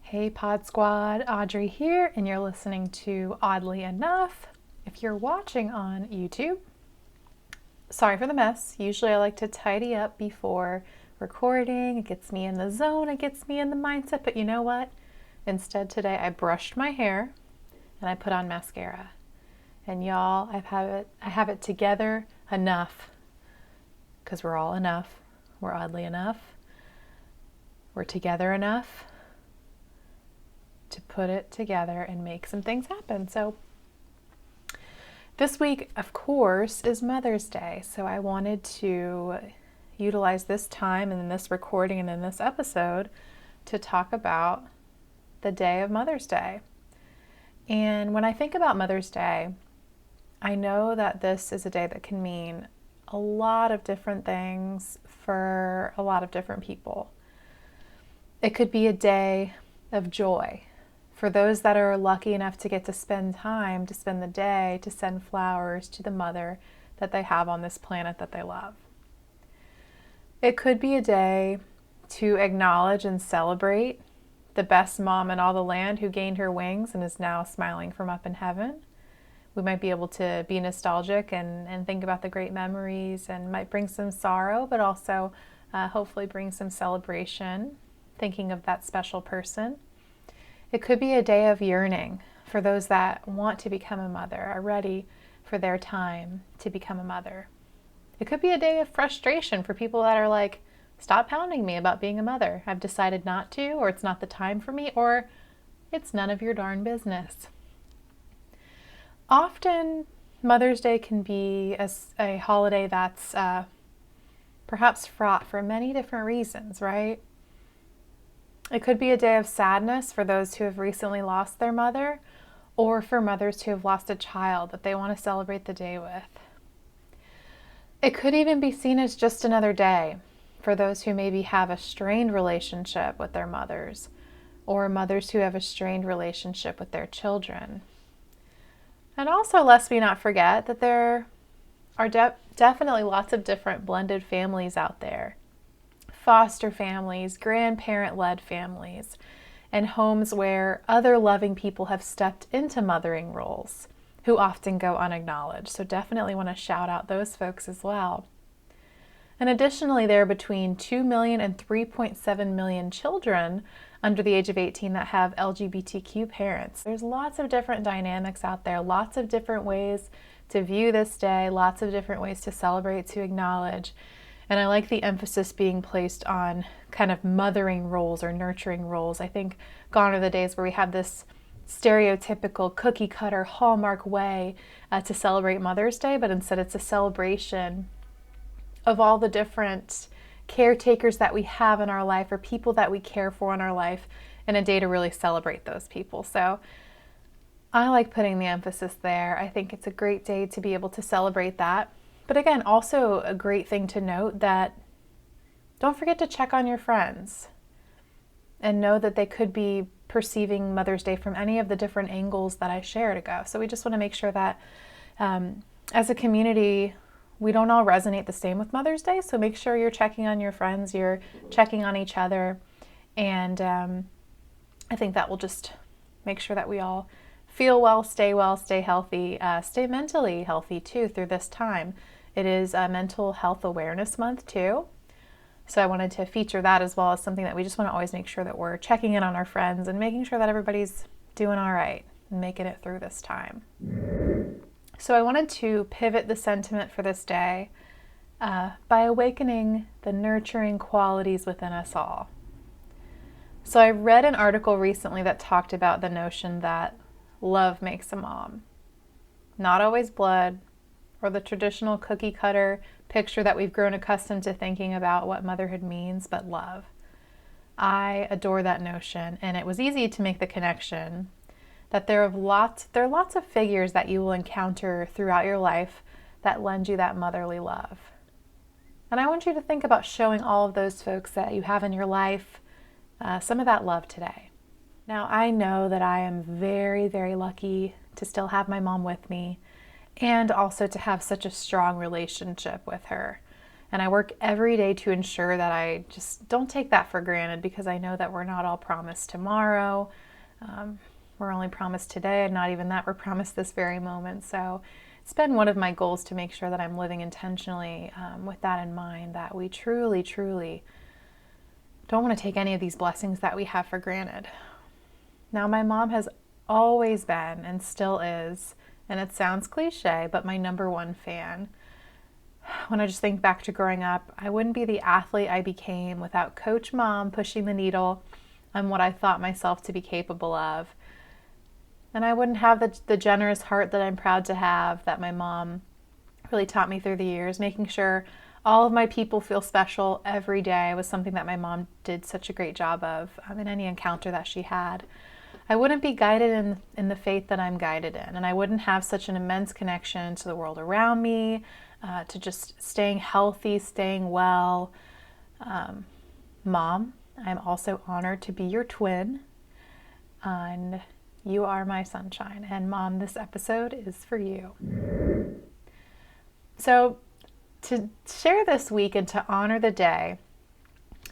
Hey Pod Squad, Audrey here, and you're listening to Oddly Enough. If you're watching on YouTube, sorry for the mess. Usually I like to tidy up before recording. It gets me in the zone, it gets me in the mindset, but you know what? Instead today I brushed my hair and I put on mascara. And y'all, I have it together enough, because we're all enough. We're oddly enough. We're together enough to put it together and make some things happen. So this week, of course, is Mother's Day. So I wanted to utilize this time and in this recording and in this episode to talk about the day of Mother's Day. And when I think about Mother's Day, I know that this is a day that can mean a lot of different things for a lot of different people. It could be a day of joy for those that are lucky enough to get to spend time, to spend the day, to send flowers to the mother that they have on this planet that they love. It could be a day to acknowledge and celebrate the best mom in all the land who gained her wings and is now smiling from up in heaven. We might be able to be nostalgic and think about the great memories, and might bring some sorrow, but also hopefully bring some celebration, thinking of that special person. It could be a day of yearning for those that want to become a mother, are ready for their time to become a mother. It could be a day of frustration for people that are like, stop pounding me about being a mother. I've decided not to, or it's not the time for me, or it's none of your darn business. Often, Mother's Day can be a holiday that's perhaps fraught for many different reasons, right? It could be a day of sadness for those who have recently lost their mother, or for mothers who have lost a child that they want to celebrate the day with. It could even be seen as just another day for those who maybe have a strained relationship with their mothers, or mothers who have a strained relationship with their children. And also, lest we not forget that there are definitely lots of different blended families out there. Foster families, grandparent-led families, and homes where other loving people have stepped into mothering roles who often go unacknowledged. So definitely want to shout out those folks as well. And additionally, there are between 2 million and 3.7 million children under the age of 18 that have LGBTQ parents. There's lots of different dynamics out there, lots of different ways to view this day, lots of different ways to celebrate, to acknowledge. And I like the emphasis being placed on kind of mothering roles or nurturing roles. I think gone are the days where we have this stereotypical cookie cutter hallmark way to celebrate Mother's Day, but instead it's a celebration of all the different caretakers that we have in our life, or people that we care for in our life, and a day to really celebrate those people. So I like putting the emphasis there. I think it's a great day to be able to celebrate that. But again, also a great thing to note that don't forget to check on your friends and know that they could be perceiving Mother's Day from any of the different angles that I shared ago. So we just want to make sure that as a community, we don't all resonate the same with Mother's Day. So make sure you're checking on your friends, you're checking on each other. And I think that will just make sure that we all feel well, stay healthy, stay mentally healthy too through this time. It is a Mental Health Awareness Month too. So I wanted to feature that as well as something that we just want to always make sure that we're checking in on our friends and making sure that everybody's doing all right and making it through this time. So I wanted to pivot the sentiment for this day by awakening the nurturing qualities within us all. So I read an article recently that talked about the notion that love makes a mom. Not always blood, or the traditional cookie cutter picture that we've grown accustomed to thinking about what motherhood means, but love. I adore that notion, and it was easy to make the connection that there are lots of figures that you will encounter throughout your life that lend you that motherly love. And I want you to think about showing all of those folks that you have in your life some of that love today. Now, I know that I am very, very lucky to still have my mom with me, and also to have such a strong relationship with her. And I work every day to ensure that I just don't take that for granted, because I know that we're not all promised tomorrow. We're only promised today, and not even that we're promised this very moment. So it's been one of my goals to make sure that I'm living intentionally with that in mind, that we truly, truly don't want to take any of these blessings that we have for granted. Now, my mom has always been and still is, and it sounds cliche, but my number one fan. When I just think back to growing up, I wouldn't be the athlete I became without Coach Mom pushing the needle on what I thought myself to be capable of. And I wouldn't have the generous heart that I'm proud to have, that my mom really taught me through the years. Making sure all of my people feel special every day was something that my mom did such a great job of in any encounter that she had. I wouldn't be guided in the faith that I'm guided in, and I wouldn't have such an immense connection to the world around me, to just staying healthy, staying well. Mom, I'm also honored to be your twin, and you are my sunshine. And Mom, this episode is for you. So to share this week and to honor the day,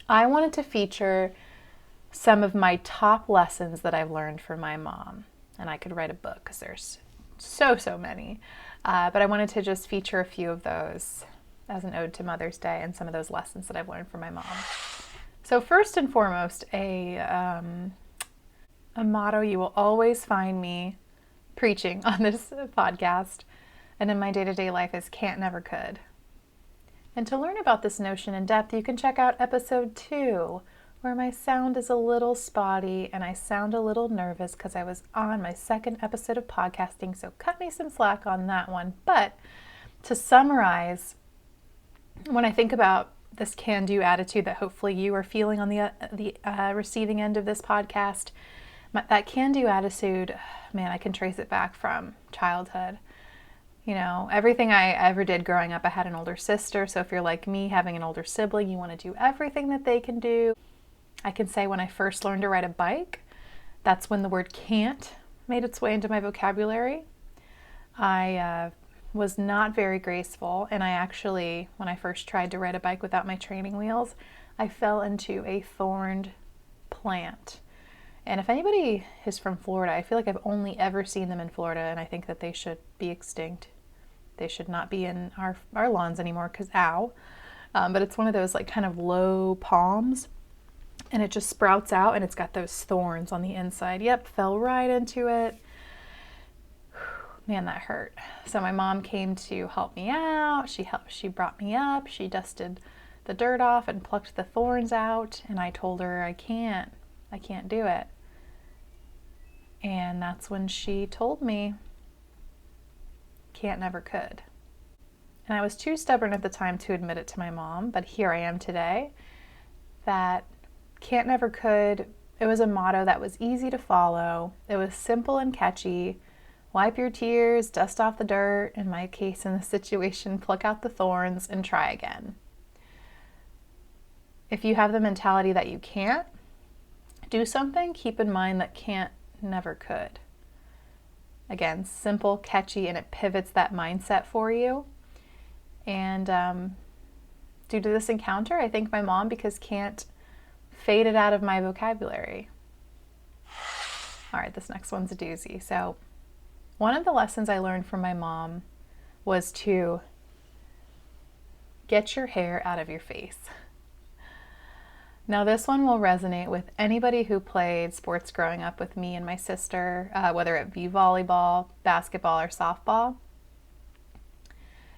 I wanted to feature some of my top lessons that I've learned from my mom. And I could write a book because there's so many. But I wanted to just feature a few of those as an ode to Mother's Day and some of those lessons that I've learned from my mom. So first and foremost, a motto you will always find me preaching on this podcast and in my day-to-day life is can't, never, could. And to learn about this notion in depth, you can check out episode 2, where my sound is a little spotty and I sound a little nervous because I was on my second episode of podcasting, so cut me some slack on that one. But to summarize, when I think about this can-do attitude that hopefully you are feeling on the receiving end of this podcast, that can-do attitude, man, I can trace it back from childhood. You know, everything I ever did growing up, I had an older sister, so if you're like me, having an older sibling, you want to do everything that they can do. I can say when I first learned to ride a bike, that's when the word can't made its way into my vocabulary. I was not very graceful, and I actually, when I first tried to ride a bike without my training wheels, I fell into a thorned plant. And if anybody is from Florida, I feel like I've only ever seen them in Florida, and I think that they should be extinct. They should not be in our lawns anymore because ow. But it's one of those like kind of low palms, and it just sprouts out, and it's got those thorns on the inside. Yep, fell right into it. Man, that hurt. So my mom came to help me out. She brought me up. She dusted the dirt off and plucked the thorns out, and I told her I can't do it. And that's when she told me, can't, never, could. And I was too stubborn at the time to admit it to my mom, but here I am today. That can't, never, could, it was a motto that was easy to follow. It was simple and catchy. Wipe your tears, dust off the dirt, in my case, in this situation, pluck out the thorns and try again. If you have the mentality that you can't do something, keep in mind that can't, never, could. Again, simple, catchy, and it pivots that mindset for you. And due to this encounter, I thank my mom, because can't faded out of my vocabulary. All right, this next one's a doozy. So one of the lessons I learned from my mom was to get your hair out of your face. Now this one will resonate with anybody who played sports growing up with me and my sister, whether it be volleyball, basketball, or softball.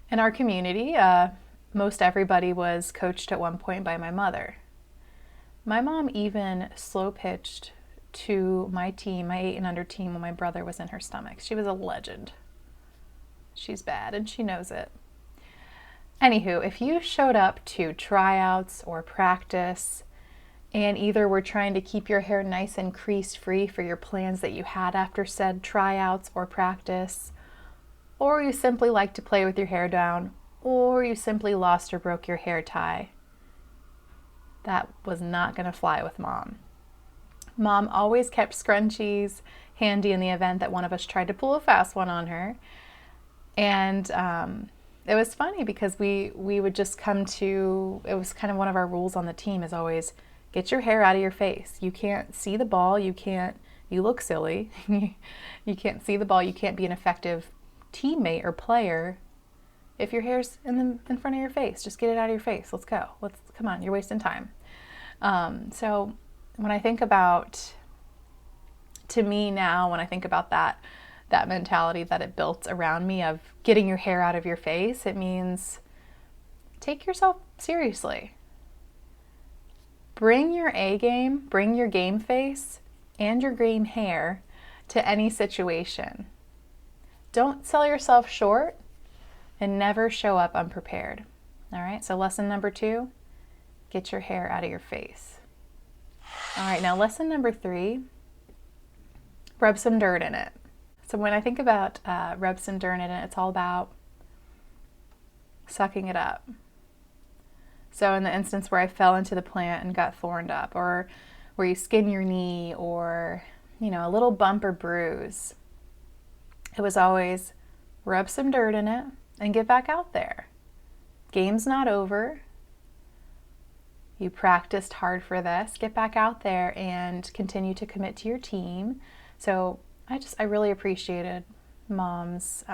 In our community, most everybody was coached at one point by my mother. My mom even slow pitched to my team, my 8 and under team, when my brother was in her stomach. She was a legend. She's bad and she knows it. Anywho, if you showed up to tryouts or practice and either were trying to keep your hair nice and crease free for your plans that you had after said tryouts or practice, or you simply like to play with your hair down, or you simply lost or broke your hair tie, that was not going to fly with Mom. Mom always kept scrunchies handy in the event that one of us tried to pull a fast one on her. And it was funny because we would just come to, it was kind of one of our rules on the team is always get your hair out of your face. You can't see the ball. You look silly. You can't see the ball. You can't be an effective teammate or player if your hair's in front of your face. Just get it out of your face. Let's go. Come on, you're wasting time. So when I think about, to me now, when I think about that mentality that it built around me of getting your hair out of your face, it means take yourself seriously. Bring your A game, bring your game face and your game hair to any situation. Don't sell yourself short and never show up unprepared. All right, so lesson number 2, get your hair out of your face. All right, now lesson number 3, rub some dirt in it. So when I think about rub some dirt in it, it's all about sucking it up. So in the instance where I fell into the plant and got thorned up, or where you skin your knee, or a little bump or bruise, it was always rub some dirt in it and get back out there. Game's not over. You practiced hard for this. Get back out there and continue to commit to your team. So I really appreciated Mom's,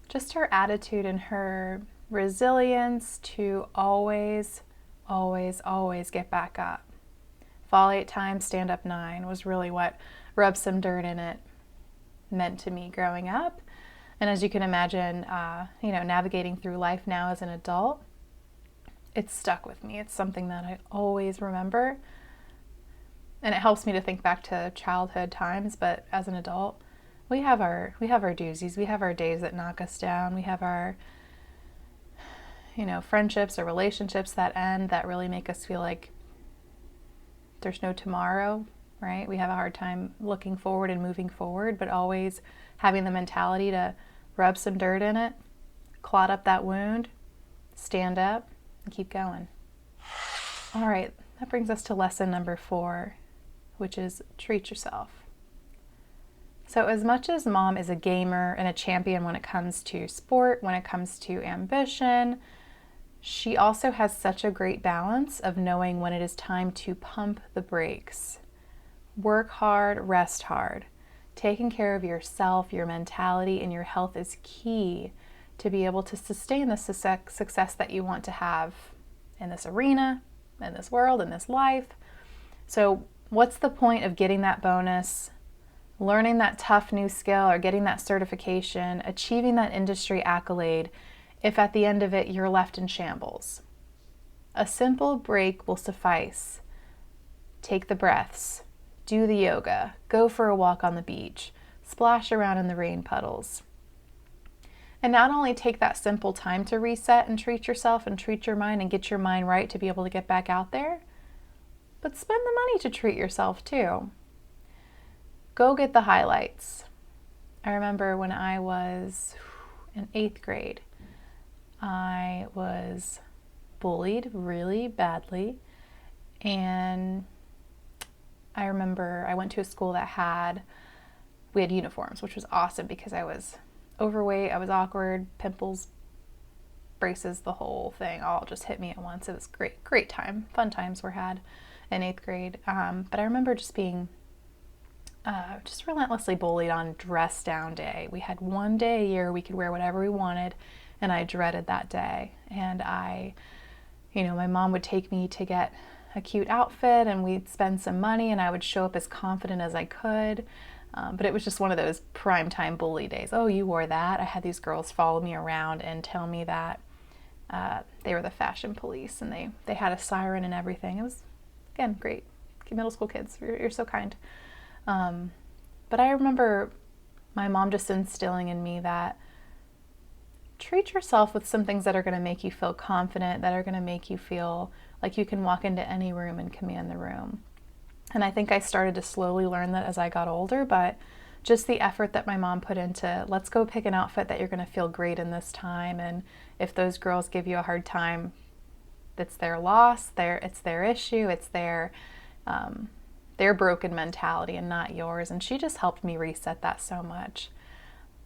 just her attitude and her resilience to always, always, always get back up. Fall 8 times, stand up 9 was really what rub some dirt in it meant to me growing up. And as you can imagine, navigating through life now as an adult, it's stuck with me. It's something that I always remember. And it helps me to think back to childhood times, but as an adult, we have our doozies. We have our days that knock us down. We have our, friendships or relationships that end that really make us feel like there's no tomorrow, right? We have a hard time looking forward and moving forward, but always having the mentality to rub some dirt in it, clot up that wound, stand up, and keep going. All right, that brings us to lesson number 4, which is treat yourself. So as much as Mom is a gamer and a champion when it comes to sport, when it comes to ambition, she also has such a great balance of knowing when it is time to pump the brakes. Work hard, rest hard. Taking care of yourself, your mentality, and your health is key to be able to sustain the success that you want to have in this arena, in this world, in this life. So what's the point of getting that bonus, learning that tough new skill, or getting that certification, achieving that industry accolade, if at the end of it you're left in shambles? A simple break will suffice. Take the breaths, do the yoga, go for a walk on the beach, splash around in the rain puddles. And not only take that simple time to reset and treat yourself and treat your mind and get your mind right to be able to get back out there, but spend the money to treat yourself too. Go get the highlights. I remember when I was in 8th grade, I was bullied really badly, and I remember I went to a school that we had uniforms, which was awesome because I was overweight, I was awkward, pimples, braces, the whole thing all just hit me at once. It was great time. Fun times were had in 8th grade. But I remember just being just relentlessly bullied on dress down day. We had one day a year we could wear whatever we wanted, and I dreaded that day. And my mom would take me to get a cute outfit, and we'd spend some money, and I would show up as confident as I could. But it was just one of those primetime bully days. Oh, you wore that? I had these girls follow me around and tell me that they were the fashion police, and they had a siren and everything. It was, again, great. Middle school kids, you're so kind. But I remember my mom just instilling in me that treat yourself with some things that are going to make you feel confident, that are going to make you feel like you can walk into any room and command the room. And I think I started to slowly learn that as I got older, but just the effort that my mom put into, let's go pick an outfit that you're going to feel great in this time. And if those girls give you a hard time, it's their loss, it's their issue, it's their broken mentality and not yours. And she just helped me reset that so much.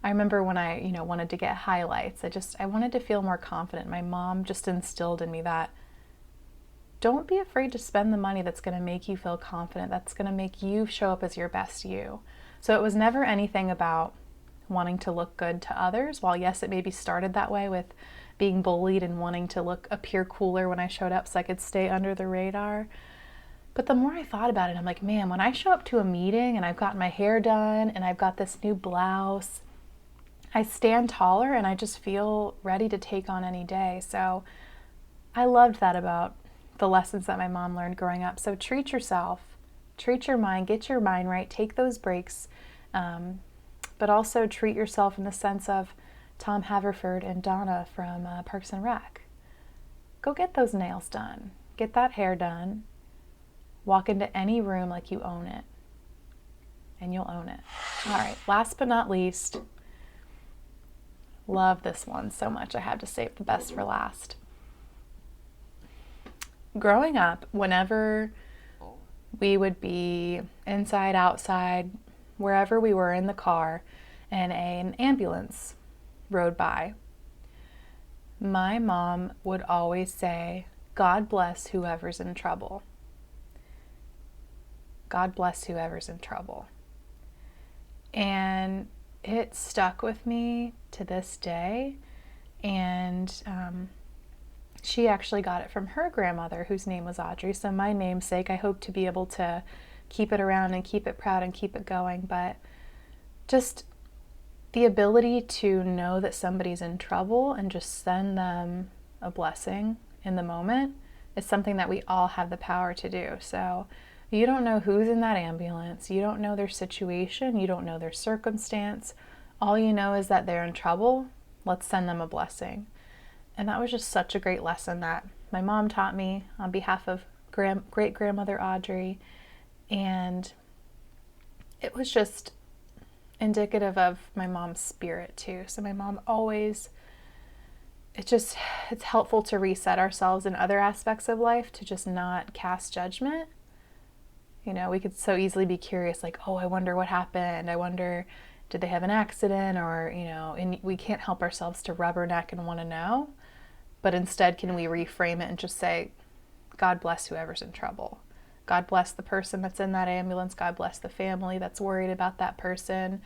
I remember when I, wanted to get highlights, I wanted to feel more confident. My mom just instilled in me that don't be afraid to spend the money that's going to make you feel confident, that's going to make you show up as your best you. So it was never anything about wanting to look good to others. While yes, it maybe started that way with being bullied and wanting to appear cooler when I showed up so I could stay under the radar. But the more I thought about it, I'm like, man, when I show up to a meeting and I've gotten my hair done and I've got this new blouse, I stand taller and I just feel ready to take on any day. So I loved that about the lessons that my mom learned growing up. So treat yourself, treat your mind, get your mind right, take those breaks, but also treat yourself in the sense of Tom Haverford and Donna from Parks and Rec. Go get those nails done, get that hair done, walk into any room like you own it, and you'll own it. All right, last but not least, love this one so much I had to save the best for last. Growing up, whenever we would be inside, outside, wherever we were in the car, and an ambulance rode by, my mom would always say, God bless whoever's in trouble. God bless whoever's in trouble. And it stuck with me to this day. And she actually got it from her grandmother, whose name was Audrey. So my namesake, I hope to be able to keep it around and keep it proud and keep it going. But just the ability to know that somebody's in trouble and just send them a blessing in the moment is something that we all have the power to do. So you don't know who's in that ambulance. You don't know their situation. You don't know their circumstance. All you know is that they're in trouble. Let's send them a blessing. And that was just such a great lesson that my mom taught me on behalf of great-grandmother Audrey. And it was just indicative of my mom's spirit too. So my mom always, it's helpful to reset ourselves in other aspects of life, to just not cast judgment. We could so easily be curious, like, oh, I wonder what happened. I wonder, did they have an accident? Or, and we can't help ourselves to rubberneck and want to know. But instead, can we reframe it and just say, God bless whoever's in trouble. God bless the person that's in that ambulance. God bless the family that's worried about that person.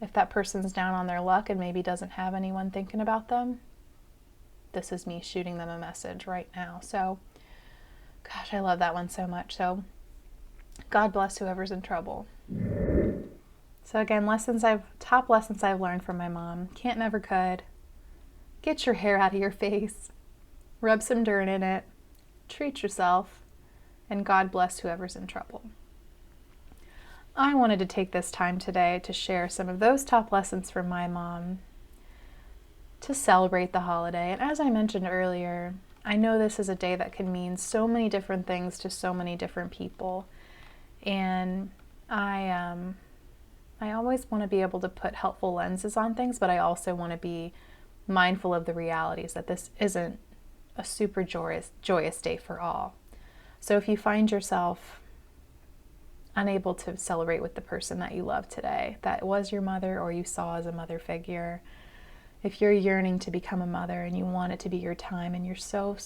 If that person's down on their luck and maybe doesn't have anyone thinking about them, this is me shooting them a message right now. So, gosh, I love that one so much. So, God bless whoever's in trouble. So again, top lessons I've learned from my mom. Can't, never, could. Get your hair out of your face. Rub some dirt in it. Treat yourself. And God bless whoever's in trouble. I wanted to take this time today to share some of those top lessons from my mom to celebrate the holiday. And as I mentioned earlier, I know this is a day that can mean so many different things to so many different people. And I always want to be able to put helpful lenses on things, but I also want to be mindful of the realities that this isn't a super joyous day for all. So if you find yourself unable to celebrate with the person that you love today, that was your mother or you saw as a mother figure, if you're yearning to become a mother and you want it to be your time and you're so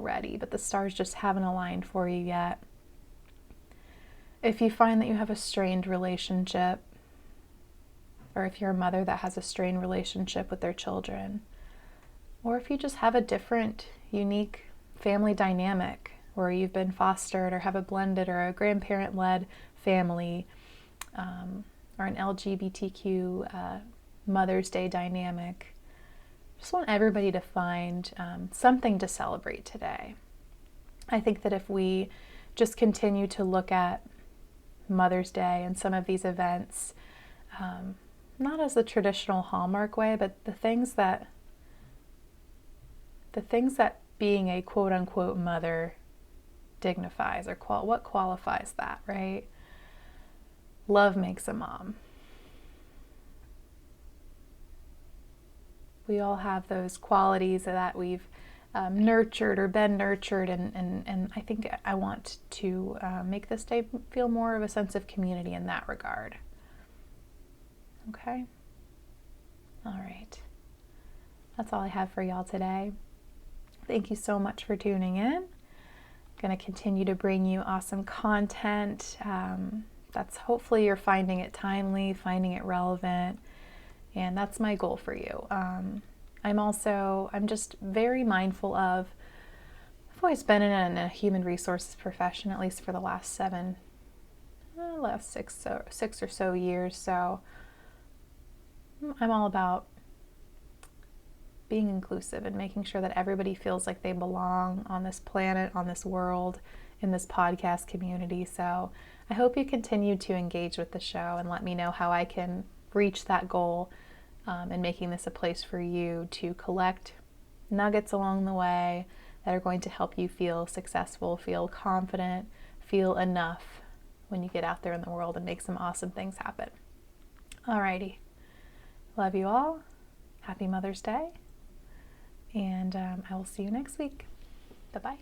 ready, but the stars just haven't aligned for you yet, if you find that you have a strained relationship, or if you're a mother that has a strained relationship with their children, or if you just have a different, unique family dynamic where you've been fostered or have a blended or a grandparent-led family, or an LGBTQ Mother's Day dynamic, just want everybody to find something to celebrate today. I think that if we just continue to look at Mother's Day and some of these events, not as the traditional Hallmark way, but the things that being a quote-unquote mother dignifies, or what qualifies that, right? Love makes a mom. We all have those qualities that we've nurtured or been nurtured, and I think I want to make this day feel more of a sense of community in that regard. Okay? All right. That's all I have for y'all today. Thank you so much for tuning in. I'm going to continue to bring you awesome content. That's hopefully you're finding it timely, finding it relevant, and that's my goal for you. I'm just very mindful of, I've always been in a human resources profession, at least for the last six or so years. So I'm all about being inclusive and making sure that everybody feels like they belong on this planet, on this world, in this podcast community. So I hope you continue to engage with the show and let me know how I can reach that goal, and making this a place for you to collect nuggets along the way that are going to help you feel successful, feel confident, feel enough when you get out there in the world and make some awesome things happen. Alrighty. Love you all. Happy Mother's Day. And I will see you next week. Bye-bye.